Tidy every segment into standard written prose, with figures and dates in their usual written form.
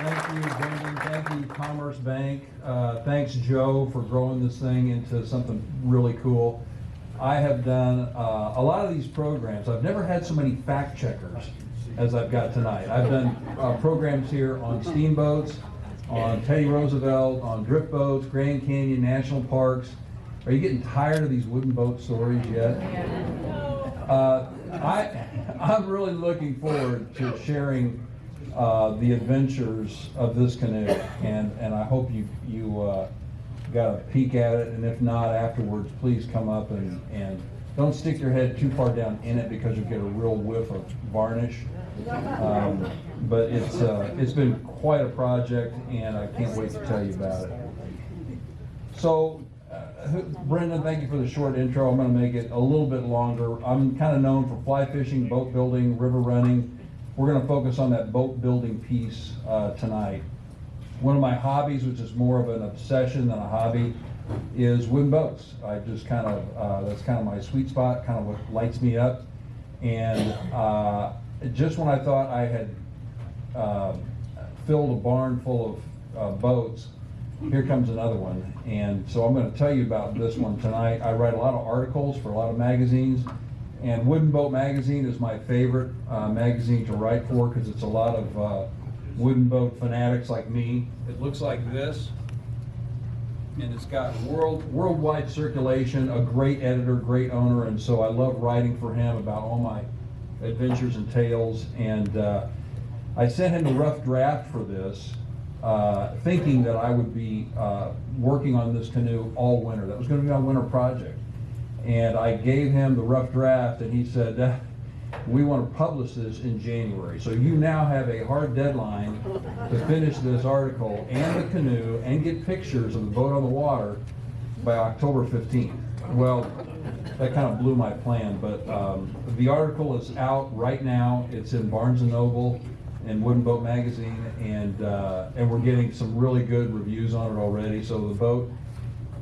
Thank you, Brendan. Thank you, Commerce Bank. Thanks, Joe, for growing this thing into something really cool. I have done a lot of these programs. I've never had so many fact checkers as I've got tonight. I've done programs here on steamboats, on Teddy Roosevelt, on drift boats, Grand Canyon, national parks. Are you getting tired of these wooden boat stories yet? I'm really looking forward to sharing the adventures of this canoe, and I hope you got a peek at it, and if not afterwards, please come up and don't stick your head too far down in it because you'll get a real whiff of varnish. But it's been quite a project, and I can't wait to tell you about it. So, Brendan, thank you for the short intro. I'm going to make it a little bit longer. I'm kind of known for fly fishing, boat building, river running. We're going to focus on that boat building piece tonight. One of my hobbies, which is more of an obsession than a hobby, is wooden boats. I just kind of, that's kind of my sweet spot, kind of what lights me up. And just when I thought I had filled a barn full of boats, here comes another one. And so I'm going to tell you about this one tonight. I write a lot of articles for a lot of magazines, and Wooden Boat Magazine is my favorite magazine to write for because it's a lot of wooden boat fanatics like me. It looks like this, and it's got worldwide circulation, a great editor, great owner, and so I love writing for him about all my adventures and tales. And I sent him a rough draft for this, thinking that I would be working on this canoe all winter. That was going to be my winter project. And I gave him the rough draft, and he said, we want to publish this in January. So you now have a hard deadline to finish this article and the canoe and get pictures of the boat on the water by October 15th. Well, that kind of blew my plan, but the article is out right now. It's in Barnes & Noble and Wooden Boat Magazine, and we're getting some really good reviews on it already, so the boat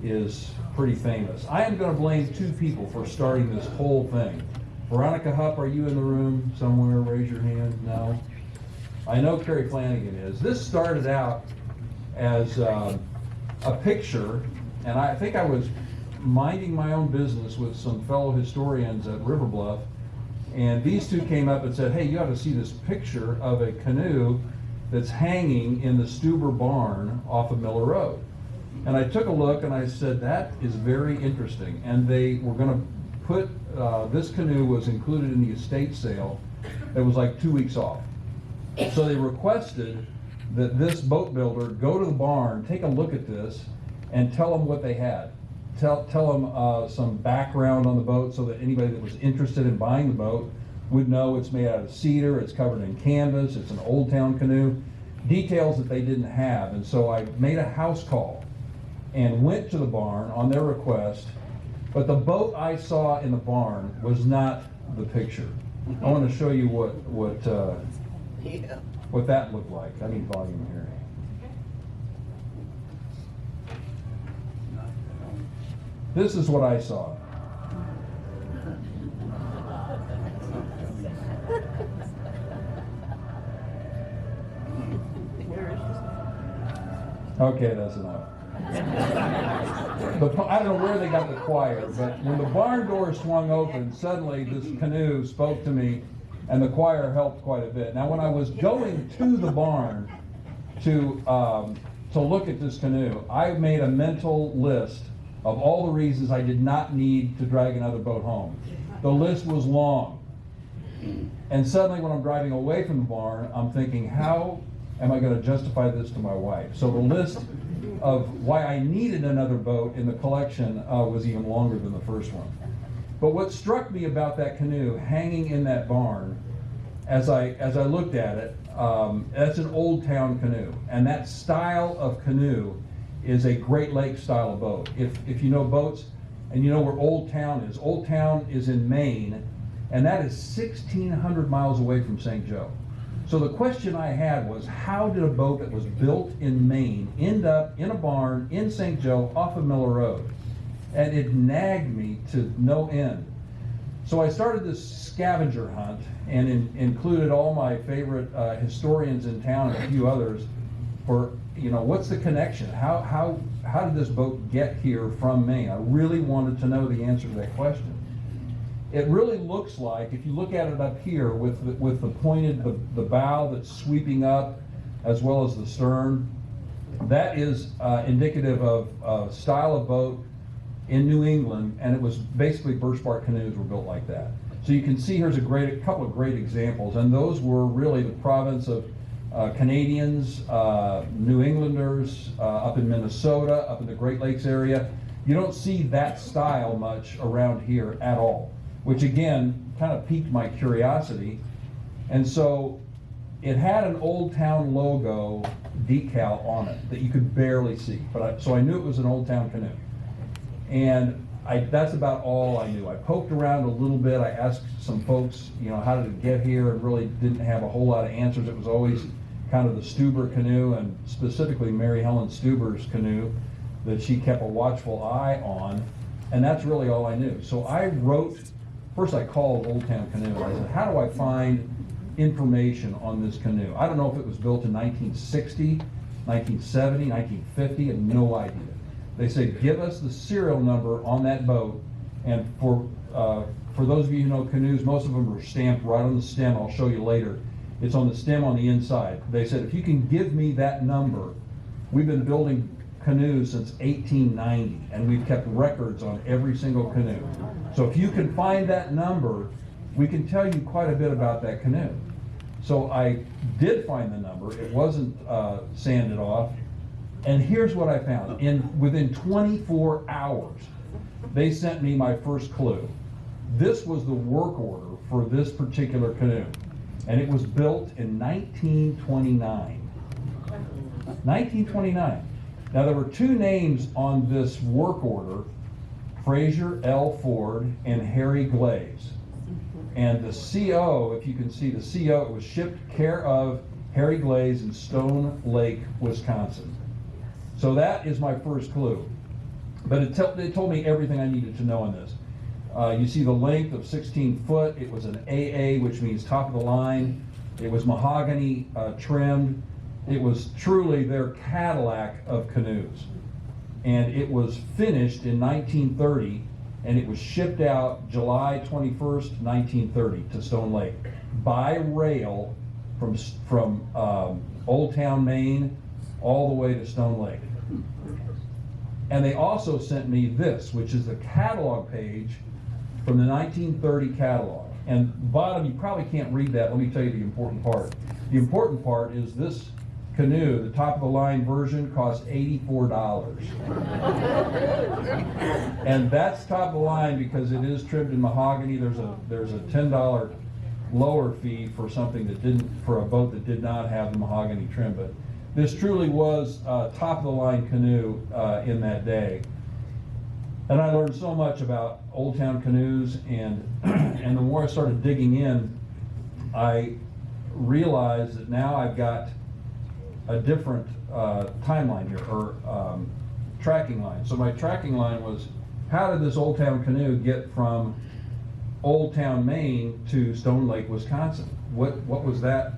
is pretty famous. I am going to blame two people for starting this whole thing. Veronica Hupp, are you in the room somewhere? Raise your hand. No? I know Carrie Flanagan is. This started out as a picture, and I think I was minding my own business with some fellow historians at River Bluff, and these two came up and said, hey, you ought to see this picture of a canoe that's hanging in the Stuber barn off of Miller Road. And I took a look and I said, that is very interesting. And they were going to put, this canoe was included in the estate sale that was like 2 weeks off. So they requested that this boat builder go to the barn, take a look at this, and tell them what they had. Tell them some background on the boat so that anybody that was interested in buying the boat would know it's made out of cedar, it's covered in canvas, it's an old town canoe, details that they didn't have. And so I made a house call and went to the barn on their request, but the boat I saw in the barn was not the picture. I want to show you what that looked like. I need volume here. This is what I saw. Okay, that's enough. I don't know where they got the choir, but when the barn door swung open, suddenly this canoe spoke to me, and the choir helped quite a bit. Now, when I was going to the barn to look at this canoe, I made a mental list of all the reasons I did not need to drag another boat home. The list was long. And suddenly when I'm driving away from the barn, I'm thinking, how am I going to justify this to my wife? So the list of why I needed another boat in the collection was even longer than the first one. But what struck me about that canoe hanging in that barn, as I looked at it, that's an old town canoe. And that style of canoe is a Great Lakes style of boat. If you know boats, and you know where Old Town is in Maine, and that is 1,600 miles away from St. Joe. So the question I had was, how did a boat that was built in Maine end up in a barn in St. Joe off of Miller Road? And it nagged me to no end. So I started this scavenger hunt and included all my favorite historians in town and a few others. for, what's the connection? How did this boat get here from Maine? I really wanted to know the answer to that question. It really looks like, if you look at it up here with the pointed, the bow that's sweeping up, as well as the stern, that is indicative of a style of boat in New England, and it was basically birch bark canoes were built like that. So you can see here's a couple of great examples, and those were really the province of Canadians, New Englanders, up in Minnesota, up in the Great Lakes area. You don't see that style much around here at all, which again kind of piqued my curiosity. And so it had an Old Town logo decal on it that you could barely see, so I knew it was an Old Town canoe. And that's about all I knew. I poked around a little bit. I asked some folks, how did it get here, and really didn't have a whole lot of answers. It was always kind of the Stuber canoe, and specifically Mary Helen Stuber's canoe, that she kept a watchful eye on, and that's really all I knew. So first I called Old Town Canoe, and I said, how do I find information on this canoe? I don't know if it was built in 1960, 1970, 1950, I have no idea. They said, give us the serial number on that boat, and for those of you who know canoes, most of them are stamped right on the stem. I'll show you later. It's on the stem on the inside. They said, if you can give me that number, we've been building canoes since 1890, and we've kept records on every single canoe. So if you can find that number, we can tell you quite a bit about that canoe. So I did find the number. It wasn't sanded off. And here's what I found. Within 24 hours, they sent me my first clue. This was the work order for this particular canoe, and it was built in 1929. 1929. Now, there were two names on this work order, Fraser L. Ford and Harry Glaze. And the CO, if you can see the CO, it was shipped care of Harry Glaze in Stone Lake, Wisconsin. So that is my first clue. But it told me everything I needed to know on this. You see the length of 16 foot. It was an AA, which means top of the line. It was mahogany trimmed. It was truly their Cadillac of canoes. And it was finished in 1930, and it was shipped out July 21st, 1930 to Stone Lake by rail from Old Town, Maine, all the way to Stone Lake. And they also sent me this, which is the catalog page from the 1930 catalog. And bottom, you probably can't read that. Let me tell you the important part. The important part is this canoe, the top of the line version, cost $84. And that's top of the line because it is trimmed in mahogany. There's a $10 lower fee for for a boat that did not have the mahogany trim. But this truly was top of the line canoe in that day. And I learned so much about Old Town canoes, and the more I started digging in, I realized that now I've got a different timeline here, or tracking line. So my tracking line was, how did this Old Town canoe get from Old Town, Maine to Stone Lake, Wisconsin? What was that?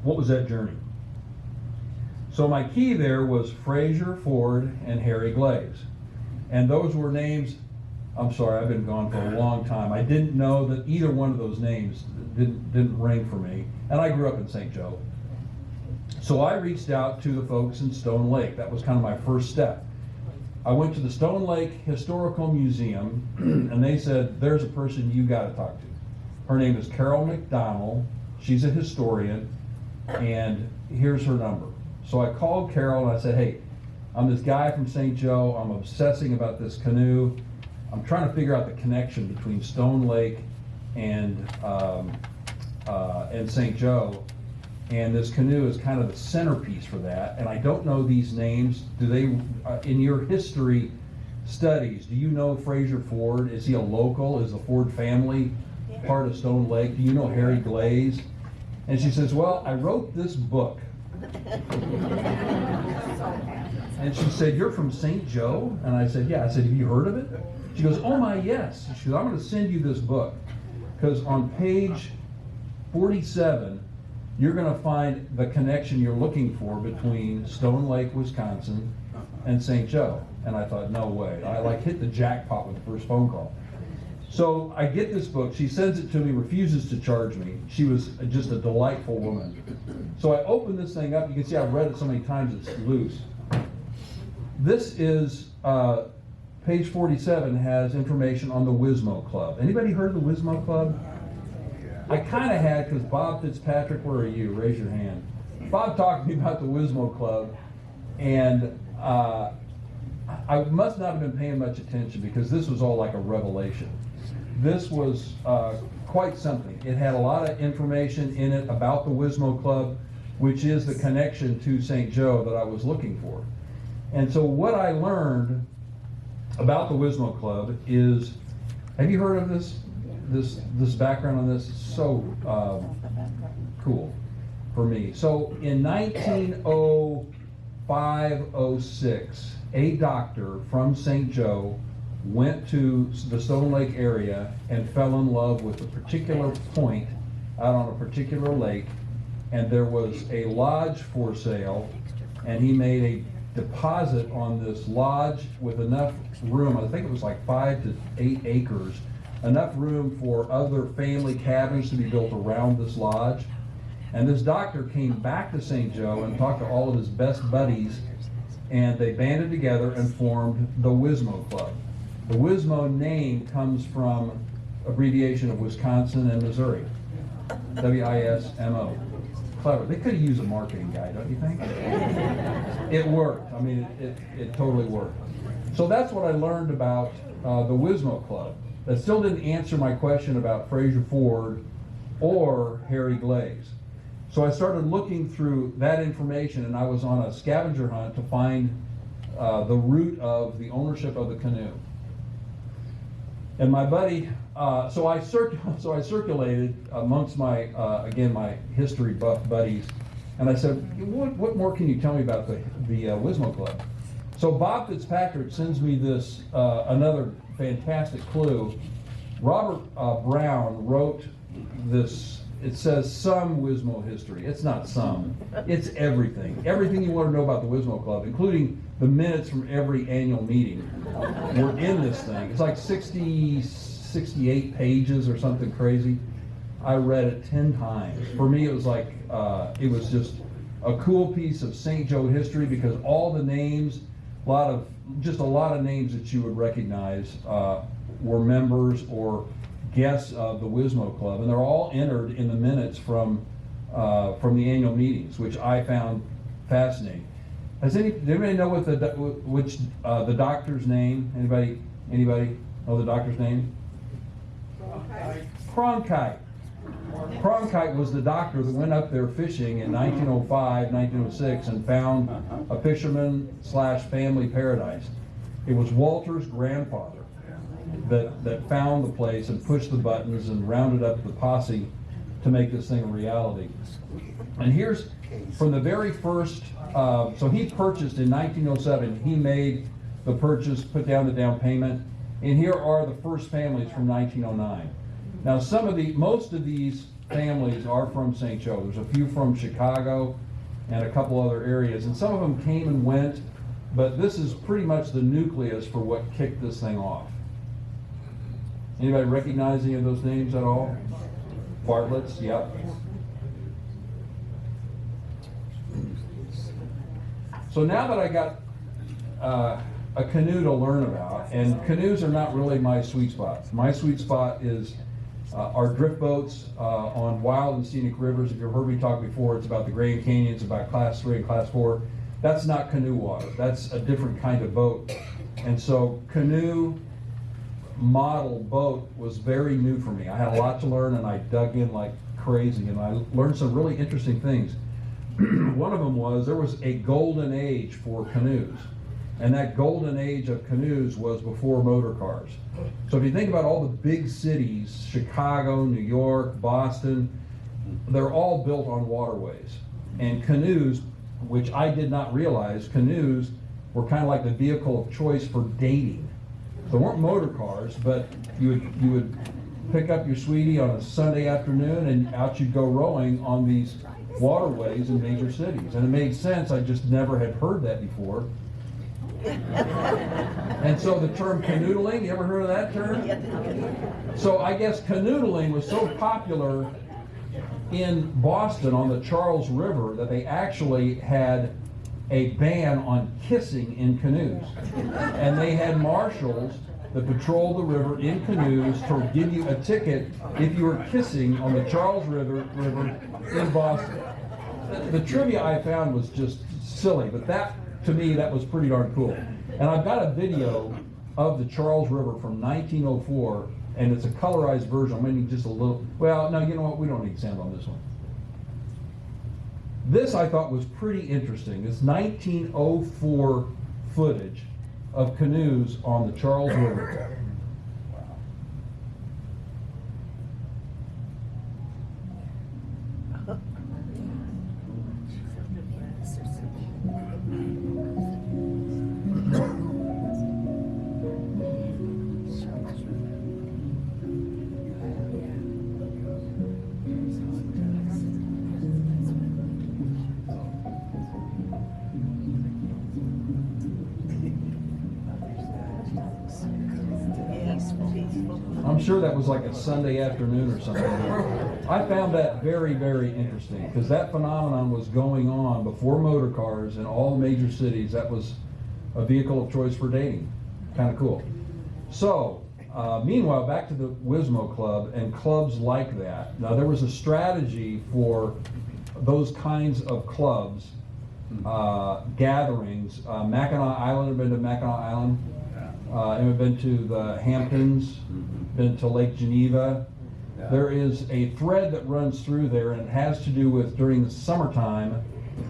What was that journey? So my key there was Fraser Ford and Harry Glaze. And those were names, I'm sorry, I've been gone for a long time. I didn't know that either one of those names didn't ring for me. And I grew up in St. Joe. So I reached out to the folks in Stone Lake. That was kind of my first step. I went to the Stone Lake Historical Museum, and they said, there's a person you got to talk to. Her name is Carol McDonald. She's a historian, and here's her number. So I called Carol and I said, hey, I'm this guy from St. Joe. I'm obsessing about this canoe. I'm trying to figure out the connection between Stone Lake and St. Joe. And this canoe is kind of the centerpiece for that. And I don't know these names. Do they, in your history studies, do you know Fraser Ford? Is he a local? Is the Ford family part of Stone Lake? Do you know Harry Glaze? And she says, well, I wrote this book. And she said, you're from St. Joe? And I said, yeah. I said, have you heard of it? She goes, oh my, yes. She goes, I'm going to send you this book. Because on page 47, you're going to find the connection you're looking for between Stone Lake, Wisconsin, and St. Joe. And I thought, no way. I like hit the jackpot with the first phone call. So I get this book. She sends it to me, refuses to charge me. She was just a delightful woman. So I open this thing up. You can see I've read it so many times it's loose. This is page 47 has information on the Wismo Club. Anybody heard of the Wismo Club? I kind of had, because Bob Fitzpatrick, where are you? Raise your hand. Bob talked to me about the Wismo Club, and I must not have been paying much attention because this was all like a revelation. This was quite something. It had a lot of information in it about the Wismo Club, which is the connection to St. Joe that I was looking for. And so what I learned about the Wismo Club is, have you heard of this background on this? It's so cool for me. So in 1905-06, a doctor from St. Joe went to the Stone Lake area and fell in love with a particular point out on a particular lake, and there was a lodge for sale, and he made a deposit on this lodge with enough room, I think it was like 5 to 8 acres, enough room for other family cabins to be built around this lodge. And this doctor came back to St. Joe and talked to all of his best buddies, and they banded together and formed the Wismo Club. The Wismo name comes from abbreviation of Wisconsin and Missouri, W-I-S-M-O. Clever. They could have used a marketing guy, don't you think? It worked. I mean, it totally worked. So that's what I learned about the Wismo Club. That still didn't answer my question about Fraser Ford or Harry Glaze. So I started looking through that information, and I was on a scavenger hunt to find the root of the ownership of the Canoe. And my buddy, so I circulated amongst my, again, my history buff buddies, and I said, what more can you tell me about the Wismo Club? So Bob Fitzpatrick sends me this, another fantastic clue. Robert Brown wrote this, it says some Wismo history. It's not some, it's everything. Everything you want to know about the Wismo Club, including the minutes from every annual meeting, were in this thing. It's like 68 pages or something crazy. I read it 10 times. For me, it was like, it was just a cool piece of St. Joe history, because all the names, a lot of names that you would recognize were members or guests of the Wismo Club, and they're all entered in the minutes from the annual meetings, which I found fascinating. Does anybody know what the doctor's name? Anybody know the doctor's name? Cronkite. Cronkite was the doctor that went up there fishing in 1905, 1906 and found a fisherman/family paradise. It was Walter's grandfather that found the place and pushed the buttons and rounded up the posse to make this thing a reality. And here's from the very first, so he purchased in 1907, he made the purchase, put down the down payment, and here are the first families from 1909. Now most of these families are from St. Joe. There's a few from Chicago and a couple other areas, and some of them came and went, but this is pretty much the nucleus for what kicked this thing off. Anybody recognize any of those names at all? Bartlett's, yep. So now that I got a canoe to learn about, and canoes are not really my sweet spot. My sweet spot is our drift boats on wild and scenic rivers. If you've heard me talk before, it's about the Grand Canyon, it's about Class 3 and Class 4. That's not canoe water. That's a different kind of boat. And so canoe model boat was very new for me. I had a lot to learn, and I dug in like crazy, and I learned some really interesting things. One of them was there was a golden age for canoes, and that golden age of canoes was before motor cars. So if you think about all the big cities, Chicago, New York, Boston, they're all built on waterways. And canoes, which I did not realize, canoes were kind of like the vehicle of choice for dating. There weren't motor cars, but you would pick up your sweetie on a Sunday afternoon, and out you'd go rowing on these waterways in major cities. And it made sense, I just never had heard that before. And so the term canoodling, you ever heard of that term? So I guess canoodling was so popular in Boston on the Charles River that they actually had a ban on kissing in canoes. And they had marshals that patrolled the river in canoes to give you a ticket if you were kissing on the Charles River in Boston. The trivia I found was just silly, but that, to me, that was pretty darn cool. And I've got a video of the Charles River from 1904, and it's a colorized version. I'm going to need just a little, well, no, you know what, we don't need sound on this one. This I thought was pretty interesting. This 1904 footage of canoes on the Charles River. I'm sure that was like a Sunday afternoon or something. I found that very, very interesting because that phenomenon was going on before motor cars in all the major cities. That was a vehicle of choice for dating. Kind of cool. So, meanwhile, back to the Wismo Club and clubs like that. Now, there was a strategy for those kinds of clubs, gatherings. Mackinac Island, have been to Mackinac Island? And we've been to the Hamptons, been to Lake Geneva. Yeah. There is a thread that runs through there, and it has to do with during the summertime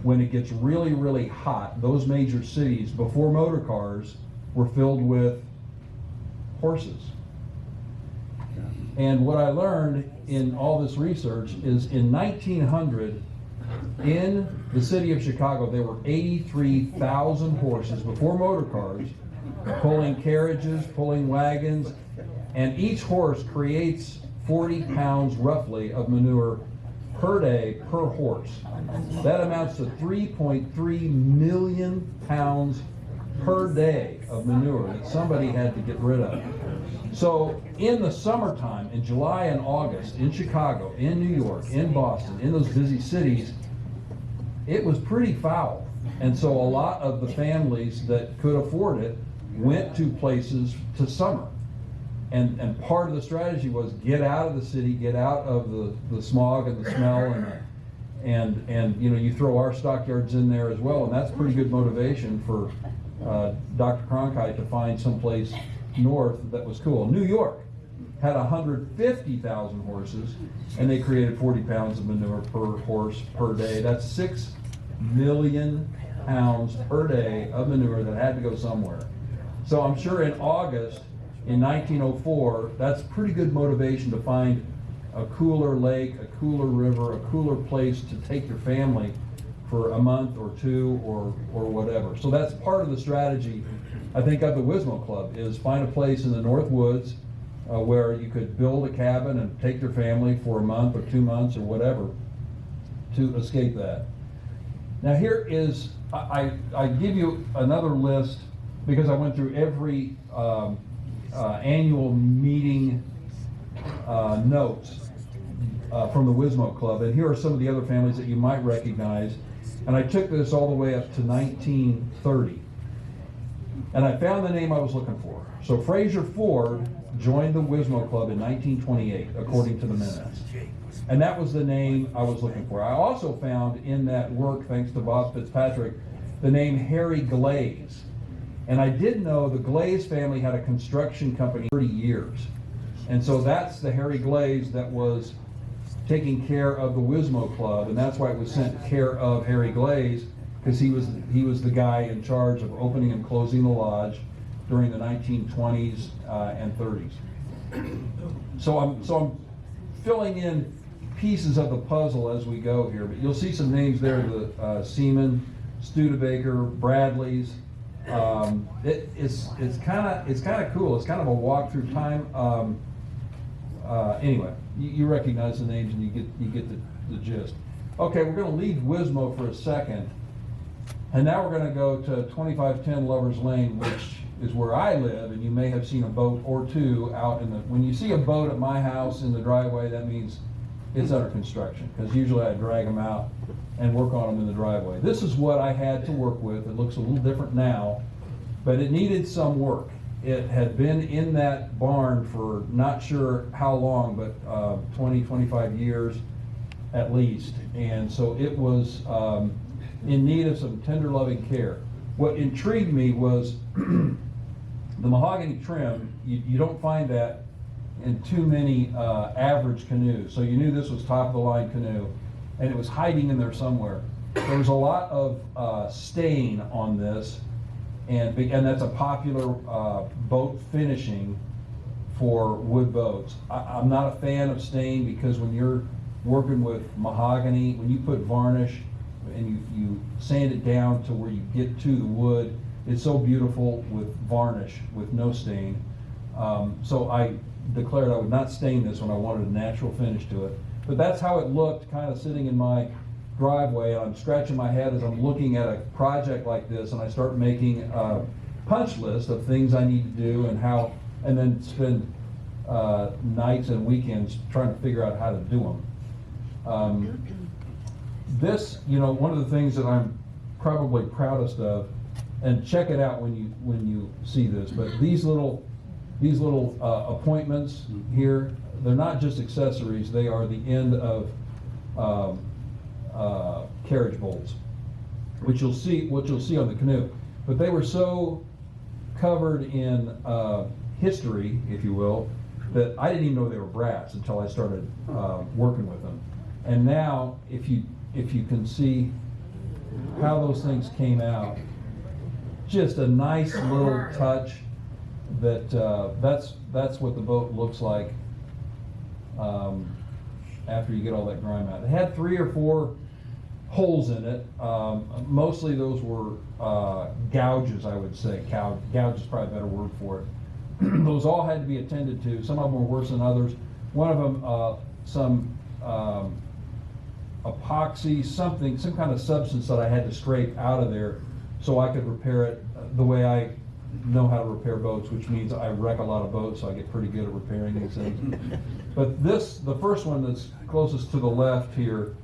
when it gets really, really hot. Those major cities, before motor cars, were filled with horses. Yeah. And what I learned in all this research is in 1900, in the city of Chicago, there were 83,000 horses before motor cars, pulling carriages, pulling wagons, and each horse creates 40 pounds roughly of manure per day per horse. That amounts to 3.3 million pounds per day of manure that somebody had to get rid of. So in the summertime, in July and August, in Chicago, in New York, in Boston, in those busy cities, it was pretty foul. And so a lot of the families that could afford it went to places to summer. And part of the strategy was get out of the city, get out of the smog and the smell, and you know, you throw our stockyards in there as well, and that's pretty good motivation for Dr. Cronkite to find someplace north that was cool. New York had 150,000 horses, and they created 40 pounds of manure per horse per day. That's 6 million pounds per day of manure that had to go somewhere. So I'm sure in August in 1904, that's pretty good motivation to find a cooler lake, a cooler river, a cooler place to take your family for a month or two or whatever. So that's part of the strategy, I think, of the Wismo Club, is find a place in the North Woods where you could build a cabin and take your family for a month or 2 months or whatever to escape that. Now here is, I give you another list because I went through every annual meeting notes from the Wismo Club, and here are some of the other families that you might recognize. And I took this all the way up to 1930, and I found the name I was looking for. So Fraser Ford joined the Wismo Club in 1928, according to the minutes. And that was the name I was looking for. I also found in that work, thanks to Bob Fitzpatrick, the name Harry Glaze. And I did know the Glaze family had a construction company for 30 years. And so that's the Harry Glaze that was taking care of the Wismo Club, and that's why it was sent care of Harry Glaze, because he was the guy in charge of opening and closing the lodge during the 1920s and 30s. So I'm filling in pieces of the puzzle as we go here, but you'll see some names there: the Seaman, Studebaker, Bradleys. It's kind of cool. It's kind of a walk through time. Anyway, you recognize the names and you get the gist. Okay, we're going to leave Wismo for a second, and now we're going to go to 2510 Lovers Lane, which is where I live, and you may have seen a boat or two out in the, when you see a boat at my house in the driveway, that means it's under construction, because usually I drag them out and work on them in the driveway. This is what I had to work with. It looks a little different now, but it needed some work. It had been in that barn for not sure how long, but 20, 25 years at least, and so it was in need of some tender loving care. What intrigued me was the mahogany trim. You don't find that in too many average canoes, so you knew this was top of the line canoe, and it was hiding in there somewhere. There was a lot of stain on this, and that's a popular boat finishing for wood boats. I'm not a fan of stain, because when you're working with mahogany, when you put varnish and you sand it down to where you get to the wood, it's so beautiful with varnish, with no stain. So I declared I would not stain this when I wanted a natural finish to it. But that's how it looked, kind of sitting in my driveway. I'm scratching my head as I'm looking at a project like this, and I start making a punch list of things I need to do and then spend nights and weekends trying to figure out how to do them. This, one of the things that I'm probably proudest of, and check it out when you see this, but these little appointments here, they're not just accessories, they are the end of carriage bolts, which you'll see on the canoe. But they were so covered in history, if you will, that I didn't even know they were brass until I started working with them. And now, if you can see how those things came out, just a nice little touch. That's what the boat looks like after you get all that grime out. It had 3 or 4 holes in it. Mostly those were gouges, I would say. Gouge is probably a better word for it. Those all had to be attended to. Some of them were worse than others. One of them, some epoxy, some kind of substance that I had to scrape out of there so I could repair it the way I know how to repair boats, which means I wreck a lot of boats, so I get pretty good at repairing these things. But the first one that's closest to the left here,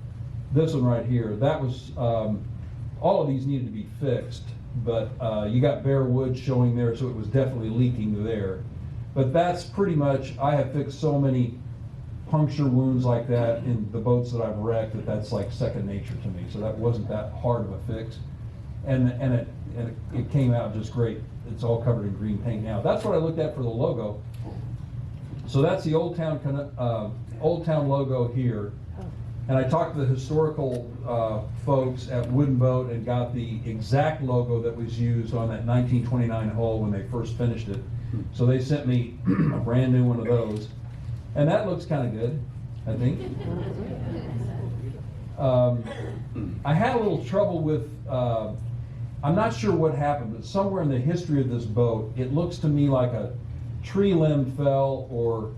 this one right here, that was, all of these needed to be fixed, but you got bare wood showing there, so it was definitely leaking there. But that's pretty much, I have fixed so many puncture wounds like that in the boats that I've wrecked that's like second nature to me, so that wasn't that hard of a fix. And it came out just great. It's all covered in green paint now. That's what I looked at for the logo. So that's the Old Town logo here. And I talked to the historical folks at Wooden Boat and got the exact logo that was used on that 1929 hull when they first finished it. So they sent me a brand new one of those. And that looks kind of good, I think. I had a little trouble with, I'm not sure what happened, but somewhere in the history of this boat, it looks to me like a tree limb fell, or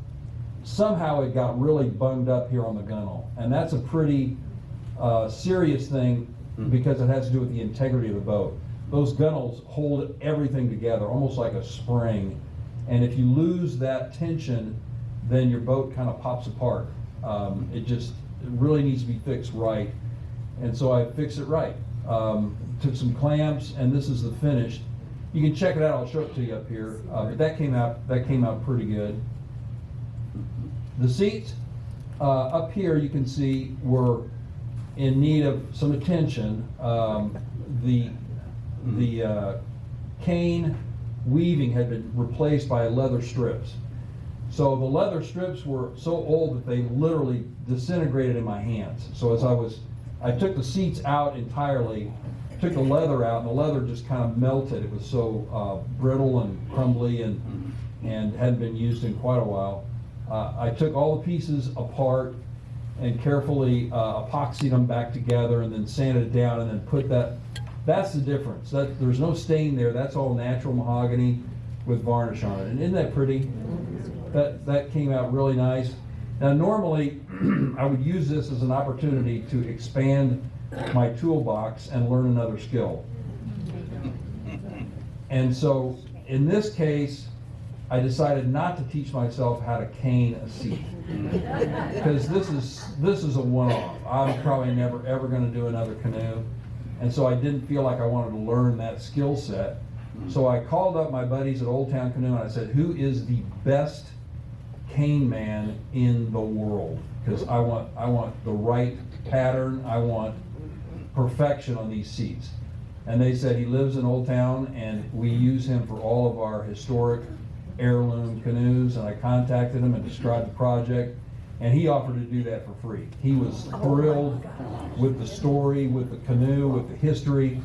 somehow it got really bunged up here on the gunnel. And that's a pretty serious thing, because it has to do with the integrity of the boat. Those gunnels hold everything together, almost like a spring. And if you lose that tension, then your boat kind of pops apart. It really needs to be fixed right. And so I fixed it right. Took some clamps, and this is the finish. You can check it out, I'll show it to you up here. But that came out pretty good. The seats up here, you can see, were in need of some attention. The cane weaving had been replaced by leather strips. So the leather strips were so old that they literally disintegrated in my hands. So as I took the seats out entirely, took the leather out, and the leather just kind of melted. It was so brittle and crumbly and hadn't been used in quite a while. I took all the pieces apart and carefully epoxied them back together, and then sanded it down, and then put that's the difference. There's no stain there. That's all natural mahogany with varnish on it. And isn't that pretty? That came out really nice. Now normally, I would use this as an opportunity to expand my toolbox and learn another skill. And so, in this case, I decided not to teach myself how to cane a seat. Because this is a one-off. I'm probably never ever going to do another canoe. And so I didn't feel like I wanted to learn that skill set. So I called up my buddies at Old Town Canoe and I said, who is the best cane man in the world? Because I want the right pattern, I want perfection on these seats. And they said he lives in Old Town and we use him for all of our historic heirloom canoes. And I contacted him and described the project, and he offered to do that for free. He was thrilled with the story, with the canoe, with the history.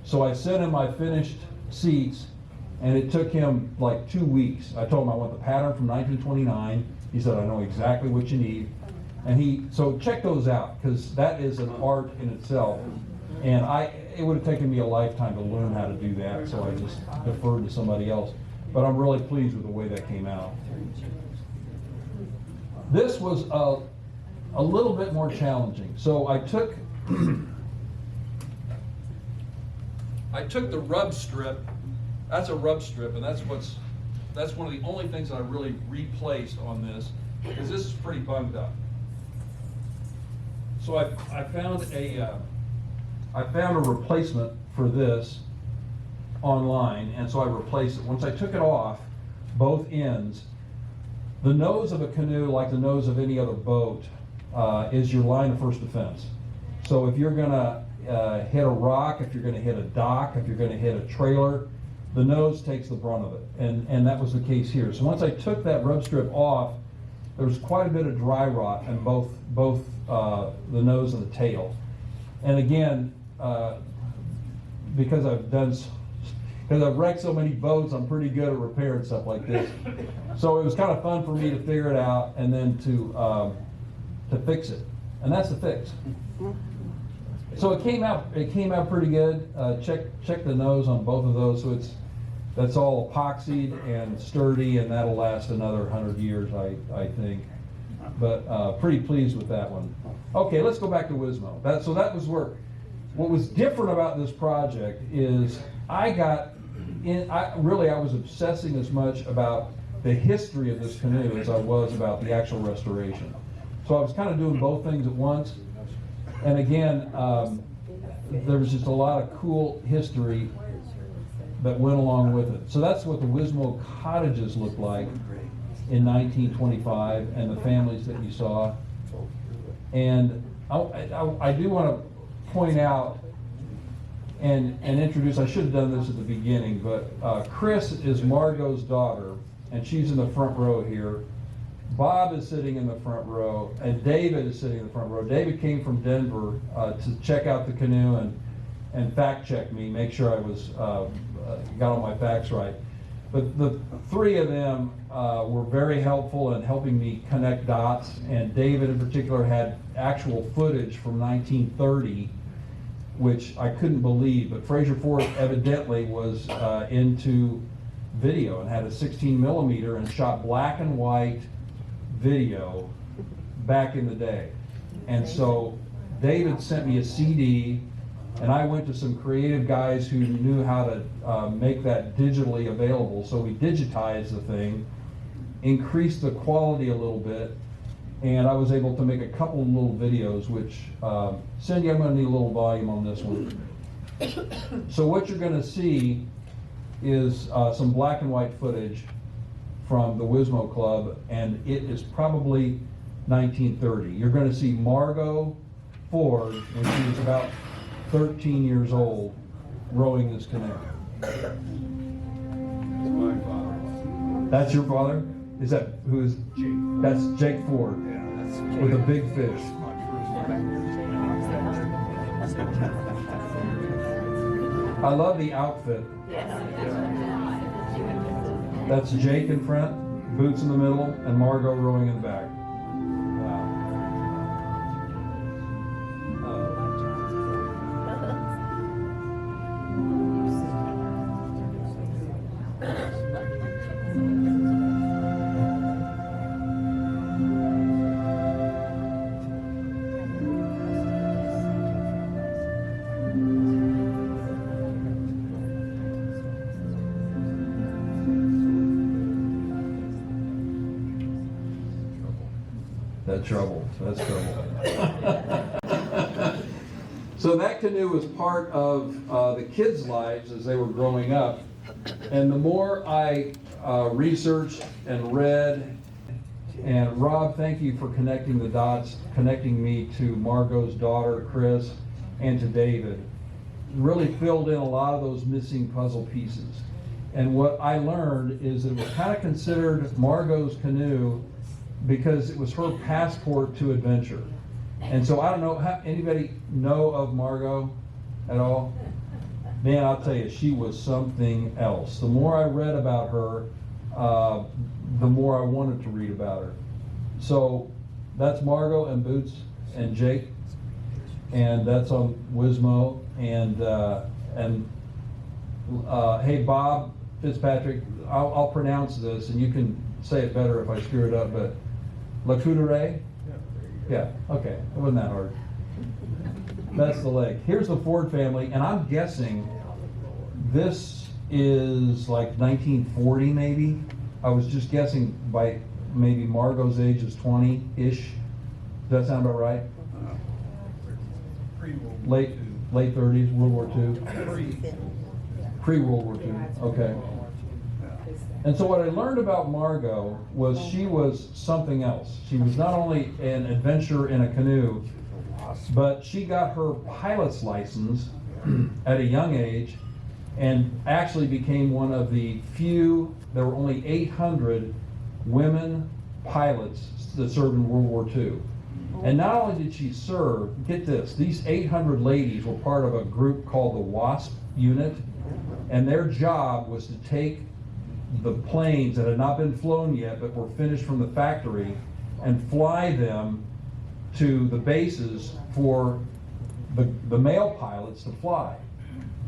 So I sent him my finished seats, and it took him like 2 weeks. I told him I want the pattern from 1929. He said, I know exactly what you need. And so check those out, because that is an art in itself. And it would have taken me a lifetime to learn how to do that, so I just deferred to somebody else. But I'm really pleased with the way that came out. This was a little bit more challenging. So I took the rub strip. That's a rub strip, and that's one of the only things that I really replaced on this, because this is pretty bunged up. So I found a replacement for this online, and so I replaced it. Once I took it off, both ends, the nose of a canoe, like the nose of any other boat, is your line of first defense. So if you're gonna hit a rock, if you're gonna hit a dock, if you're gonna hit a trailer, the nose takes the brunt of it, and that was the case here. So once I took that rub strip off, there was quite a bit of dry rot in both the nose and the tail. And again, because I've wrecked so many boats, I'm pretty good at repairing stuff like this. So it was kind of fun for me to figure it out and then to fix it, and that's the fix. So it came out pretty good. Check the nose on both of those. So that's all epoxied and sturdy, and that'll last another 100 years, I think. But pretty pleased with that one. Okay, let's go back to Wismo. So that was work. What was different about this project is I was obsessing as much about the history of this canoe as I was about the actual restoration. So I was kind of doing both things at once. And again, there was just a lot of cool history that went along with it. So that's what the Wismo cottages looked like in 1925, and the families that you saw. And I do want to point out and introduce, I should have done this at the beginning, but Chris is Margot's daughter, and she's in the front row here. Bob is sitting in the front row, and David is sitting in the front row. David came from Denver to check out the canoe and fact check me, make sure I was got all my facts right. But the three of them were very helpful in helping me connect dots, and David in particular had actual footage from 1930, which I couldn't believe, but Fraser Ford evidently was into video and had a 16 millimeter and shot black and white video back in the day. And so David sent me a CD, and I went to some creative guys who knew how to make that digitally available. So we digitized the thing, increased the quality a little bit, and I was able to make a couple of little videos, which, Cindy, I'm gonna need a little volume on this one. So what you're gonna see is some black and white footage from the Wismo Club, and it is probably 1930. You're gonna see Margot Ford when she was about 13 years old rowing this canoe. That's my father. That's your father? Is that who is Jake? That's Jake Ford. Yeah, that's Jake. With a big fish. I love the outfit. That's Jake in front, boots in the middle, and Margot rowing in the back. That's trouble. That's trouble. So that canoe was part of the kids' lives as they were growing up. And the more I researched and read, and Rob, thank you for connecting the dots, connecting me to Margot's daughter, Chris, and to David. Really filled in a lot of those missing puzzle pieces. And what I learned is that it was kind of considered Margot's canoe because it was her passport to adventure. And so I don't know, anybody know of Margot at all? Man, I'll tell you, she was something else. The more I read about her, the more I wanted to read about her. So that's Margot and Boots and Jake, and that's on Wismo. And hey, Bob Fitzpatrick, I'll pronounce this, and you can say it better if I screw it up, but La Coudray? Yeah, okay, it wasn't that hard. That's the lake. Here's the Ford family, and I'm guessing this is like 1940 maybe. I was just guessing by maybe Margot's age is 20-ish. Does that sound about right? Late 30s, World War II? Pre-World War II, okay. And so what I learned about Margot was she was something else. She was not only an adventurer in a canoe, but she got her pilot's license at a young age and actually became one of the few, there were only 800 women pilots that served in World War II. And not only did she serve, get this, these 800 ladies were part of a group called the WASP unit, and their job was to take the planes that had not been flown yet but were finished from the factory and fly them to the bases for the male pilots to fly.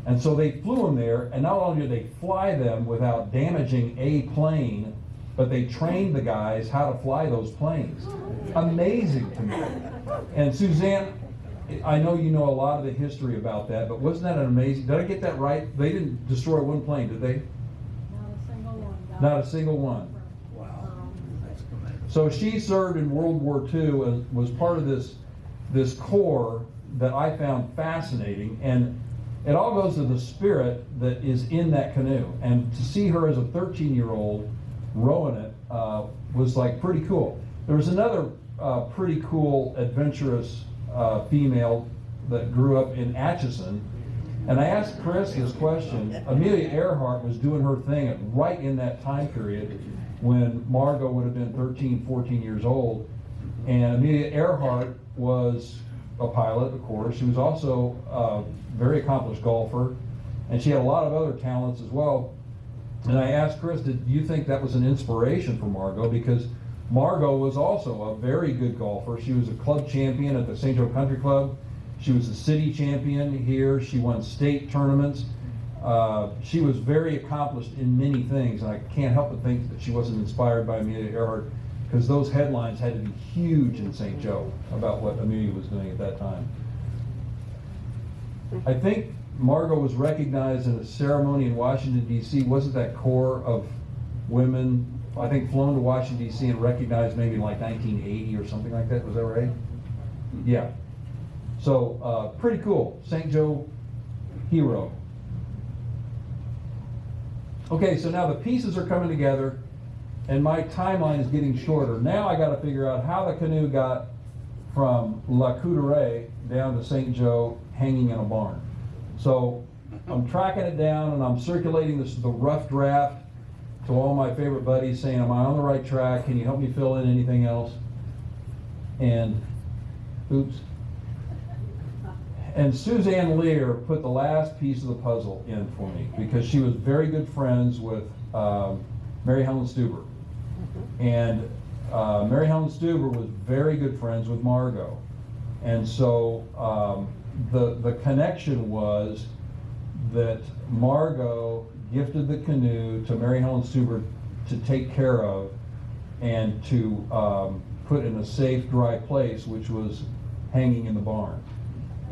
And so they flew them there, and not only did they fly them without damaging a plane, but they trained the guys how to fly those planes. Amazing to me. And Suzanne, I know you know a lot of the history about that, but wasn't that an amazing, did I get that right? They didn't destroy one plane, did they? Not a single one. Wow. So she served in World War II and was part of this corps that I found fascinating, and it all goes to the spirit that is in that canoe. And to see her as a 13-year-old rowing it was like pretty cool. There was another pretty cool, adventurous female that grew up in Atchison. And I asked Chris this question. Amelia Earhart was doing her thing right in that time period when Margot would have been 13, 14 years old. And Amelia Earhart was a pilot, of course. She was also a very accomplished golfer, and she had a lot of other talents as well. And I asked Chris, do you think that was an inspiration for Margot? Because Margot was also a very good golfer. She was a club champion at the St. Joe Country Club. She was a city champion here. She won state tournaments. She was very accomplished in many things, and I can't help but think that she wasn't inspired by Amelia Earhart, because those headlines had to be huge in St. Joe about what Amelia was doing at that time. I think Margot was recognized in a ceremony in Washington, D.C. Wasn't that corps of women, I think, flown to Washington, D.C. and recognized maybe in like 1980 or something like that? Was that right? Yeah. So, pretty cool. St. Joe hero. Okay, so now the pieces are coming together, and my timeline is getting shorter. Now I got to figure out how the canoe got from La Coudray down to St. Joe hanging in a barn. So I'm tracking it down, and I'm circulating the rough draft to all my favorite buddies, saying, am I on the right track? Can you help me fill in anything else? And oops. And Suzanne Lear put the last piece of the puzzle in for me, because she was very good friends with Mary Helen Stuber. And Mary Helen Stuber was very good friends with Margot. And so the connection was that Margot gifted the canoe to Mary Helen Stuber to take care of and to put in a safe, dry place, which was hanging in the barn.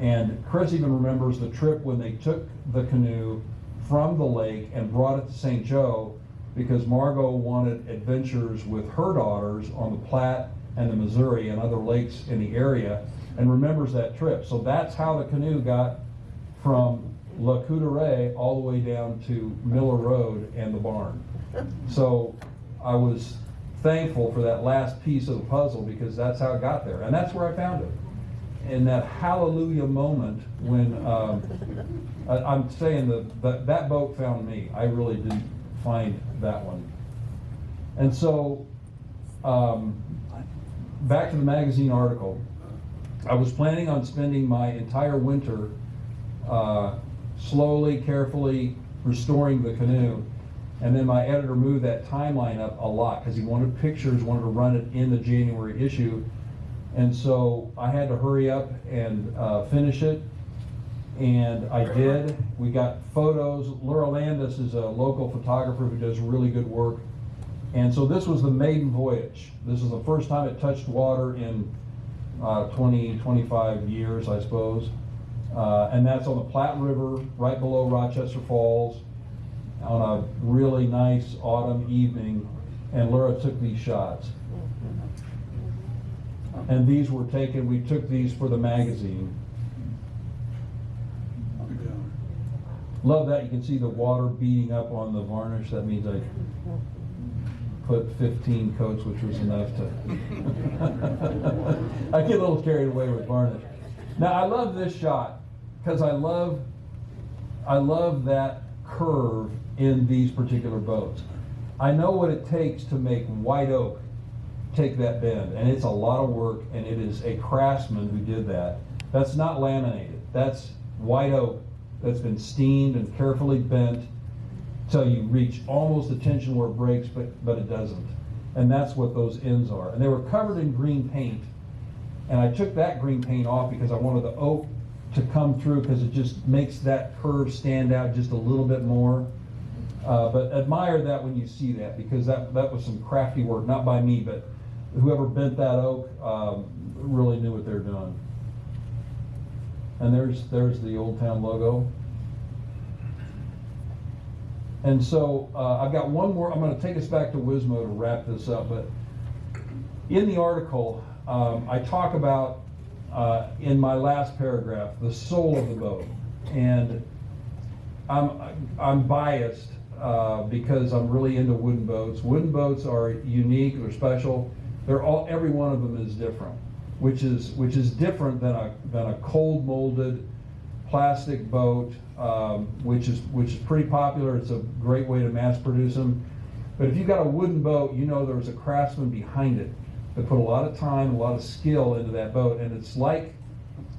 And Chris even remembers the trip when they took the canoe from the lake and brought it to St. Joe, because Margot wanted adventures with her daughters on the Platte and the Missouri and other lakes in the area, and remembers that trip. So that's how the canoe got from La Coudray all the way down to Miller Road and the barn. So I was thankful for that last piece of the puzzle, because that's how it got there, and that's where I found it. In that hallelujah moment when I'm saying that boat found me. I really didn't find that one. And so back to the magazine article. I was planning on spending my entire winter slowly, carefully restoring the canoe. And then my editor moved that timeline up a lot because he wanted pictures, wanted to run it in the January issue. And so I had to hurry up and finish it. And I did. We got photos. Laura Landis is a local photographer who does really good work. And so this was the maiden voyage. This is the first time it touched water in 20, 25 years, I suppose. And that's on the Platte River, right below Rochester Falls, on a really nice autumn evening. And Laura took these shots. And these were taken, we took these for the magazine. Love that. You can see the water beating up on the varnish. That means I put 15 coats, which was enough to I get a little carried away with varnish. Now I love this shot because I love that curve in these particular boats. I know what it takes to make white oak take that bend, and it's a lot of work, and it is a craftsman who did that. That's not laminated. That's white oak that's been steamed and carefully bent till you reach almost the tension where it breaks, but it doesn't. And that's what those ends are. And they were covered in green paint, and I took that green paint off because I wanted the oak to come through, because it just makes that curve stand out just a little bit more. But admire that when you see that, because that was some crafty work, not by me, but whoever bent that oak really knew what they're doing. And there's the Old Town logo. And so I've got one more. I'm going to take us back to Wismo to wrap this up. But in the article, I talk about, in my last paragraph, the soul of the boat. And I'm biased because I'm really into wooden boats. Wooden boats are unique, they're special. Every one of them is different, which is different than a cold molded plastic boat, which is pretty popular. It's a great way to mass produce them. But if you've got a wooden boat, you know there's a craftsman behind it that put a lot of time, a lot of skill into that boat. And it's like,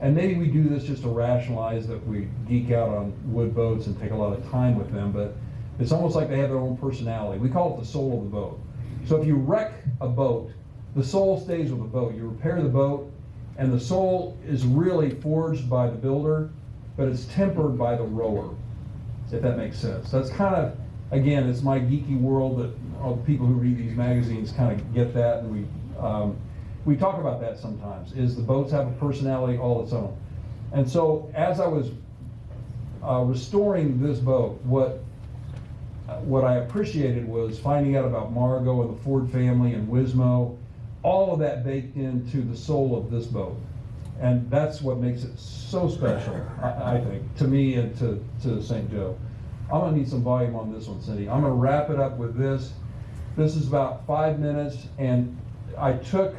and maybe we do this just to rationalize that we geek out on wood boats and take a lot of time with them, but it's almost like they have their own personality. We call it the soul of the boat. So if you wreck a boat, the soul stays with the boat. You repair the boat, and the soul is really forged by the builder, but it's tempered by the rower, if that makes sense. That's kind of, again, it's my geeky world that all the people who read these magazines kind of get that, and we talk about that sometimes, is the boats have a personality all its own. And so as I was restoring this boat, what I appreciated was finding out about Margot and the Ford family and Wismo, all of that baked into the soul of this boat. And that's what makes it so special, I think, to me and to St. Joe. I'm gonna need some volume on this one, Cindy. I'm gonna wrap it up with this. This is about 5 minutes, and I took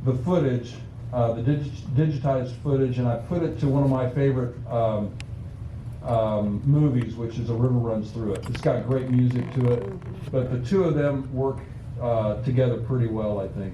the footage, the digitized footage, and I put it to one of my favorite movies, which is A River Runs Through It. It's got great music to it, but the two of them work together pretty well, I think.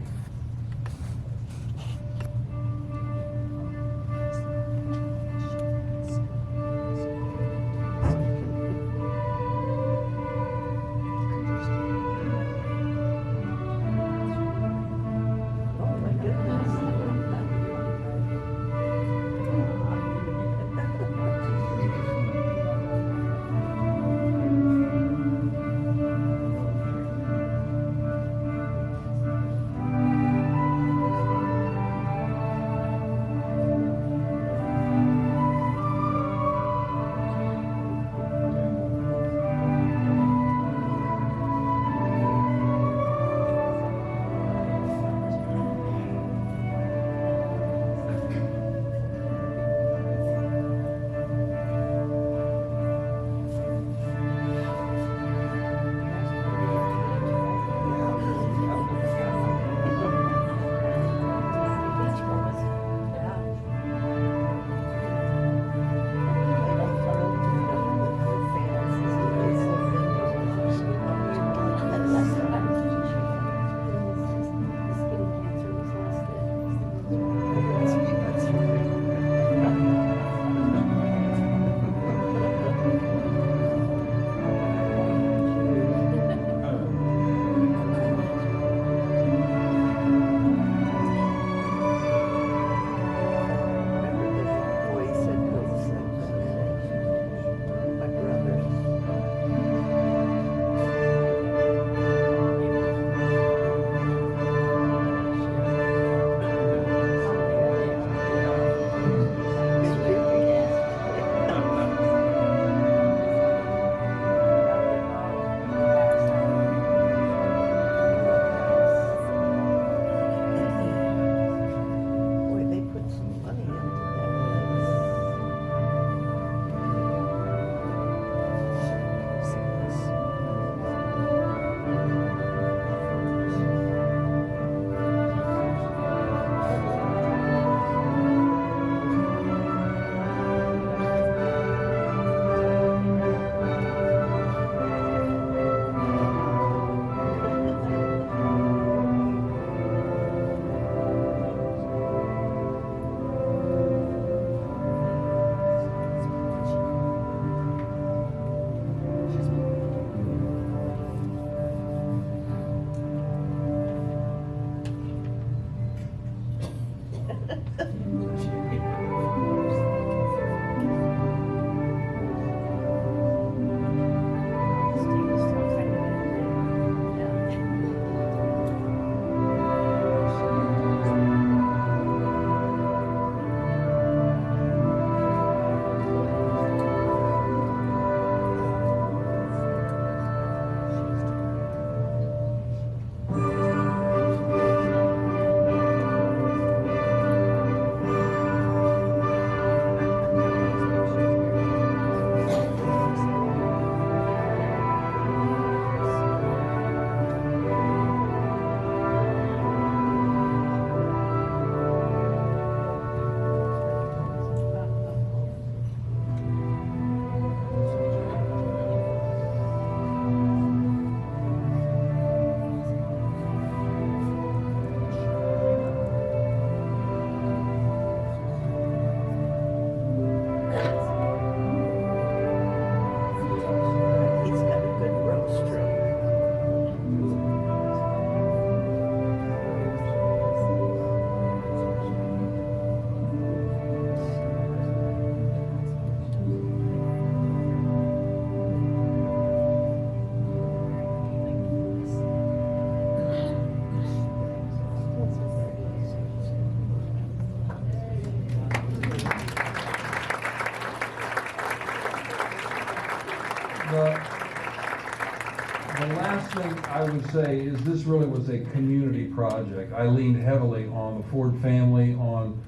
thing I would say is this really was a community project. I leaned heavily on the Ford family, on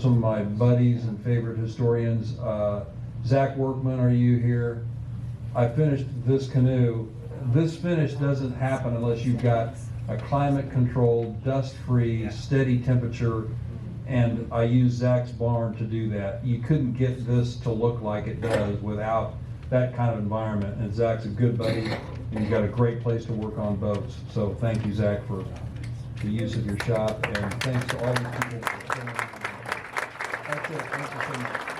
some of my buddies and favorite historians. Zach Workman, are you here? I finished this canoe. This finish doesn't happen unless you've got a climate-controlled, dust-free, steady temperature, and I used Zach's barn to do that. You couldn't get this to look like it does without that kind of environment, and Zach's a good buddy, and you've got a great place to work on boats. So thank you, Zach, for the use of your shop, and thanks to all these people for coming. That's it. Thank you so much.